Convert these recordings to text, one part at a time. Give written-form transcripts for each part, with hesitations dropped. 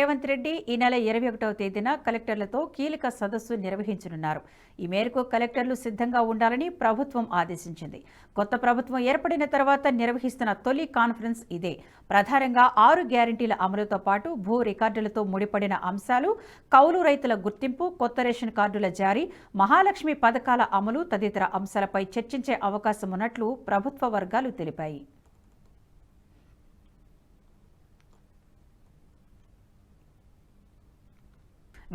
రేవంత్ రెడ్డి ఈ నెల 21వ తేదీన కలెక్టర్లతో కీలక సదస్సు నిర్వహించనున్నారు. ఈ మేరకు కలెక్టర్లు సిద్ధంగా ఉండాలని ప్రభుత్వం ఆదేశించింది. కొత్త ప్రభుత్వం ఏర్పడిన తర్వాత నిర్వహిస్తున్న తొలి కాన్ఫరెన్స్ ఇదే. ప్రధానంగా 6 గ్యారంటీల అమలుతో పాటు భూ రికార్డులతో ముడిపడిన అంశాలు, కౌలు రైతుల గుర్తింపు, కొత్త రేషన్ కార్డుల జారీ, మహాలక్ష్మి పథకాల అమలు తదితర అంశాలపై చర్చించే అవకాశం ఉన్నట్లు ప్రభుత్వ వర్గాలు తెలిపాయి.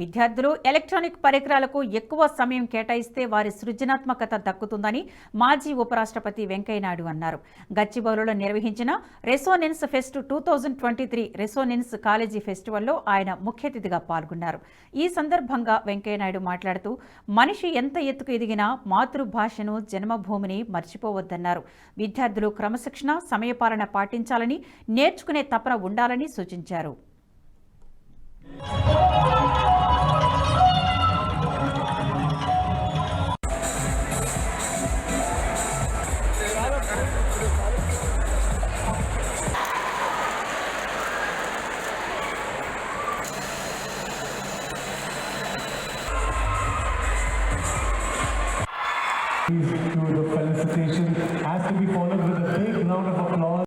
విద్యార్థులు ఎలక్ట్రానిక్ పరికరాలకు ఎక్కువ సమయం కేటాయిస్తే వారి సృజనాత్మకత దక్కుతుందని మాజీ ఉపరాష్ట్రపతి వెంకయ్యనాయుడు అన్నారు. గచ్చిబౌలిలో నిర్వహించిన రెసోనెన్స్ ఫెస్ట్ 2023 రెసోనెన్స్ కాలేజీ ఫెస్టివల్లో ఆయన ముఖ్య అతిథిగా పాల్గొన్నారు. ఈ సందర్భంగా వెంకయ్యనాయుడు మాట్లాడుతూ మనిషి ఎంత ఎత్తుకు ఎదిగినా మాతృభాషను, జన్మభూమిని మర్చిపోవద్దన్నారు. విద్యార్థులు క్రమశిక్షణ, సమయపాలన పాటించాలని, నేర్చుకునే తపన ఉండాలని సూచించారు. To the felicitation has to be followed with a big round of applause.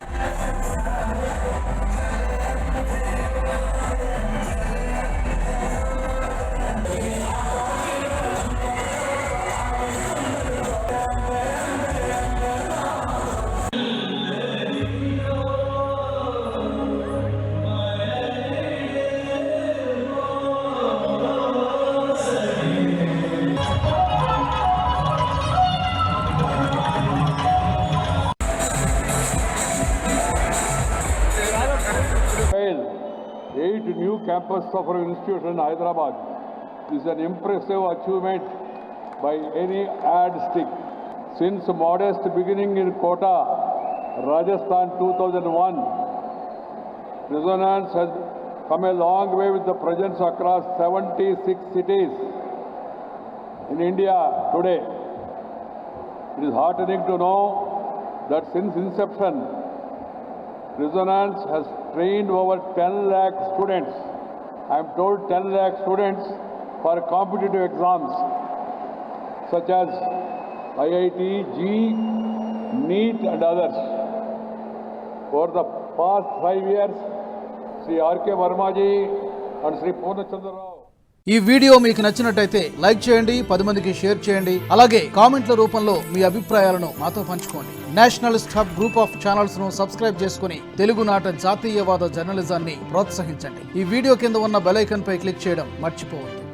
New campus of our institution in Hyderabad is an impressive achievement by any yardstick. Since modest beginning in Kota, Rajasthan 2001, Resonance has come a long way with the presence across 76 cities in India today. It is heartening to know that since inception, Resonance has trained over 10 lakh students. I am told 10 lakh students for competitive exams such as IIT, JEE, NEET and others. For the past 5 years, Sri R.K. Verma ji and Sri Purnachandra Rao. ఈ video మీకు నచ్చినట్టయితే like చేయండి, 10 మందికి share చేయండి. అలాగే కామెంట్ల రూపంలో మీ అభిప్రాయాలను మాతో పంచుకోండి. Nationalist hub group of channels ను సబ్స్క్రైబ్ చేసుకుని తెలుగునాట జాతీయవాద జర్నలిజాన్ని ప్రోత్సహించండి. ఈ వీడియో కింద ఉన్న బెల్ ఐకాన్ పై క్లిక్ చేయడం మర్చిపోవద్దు.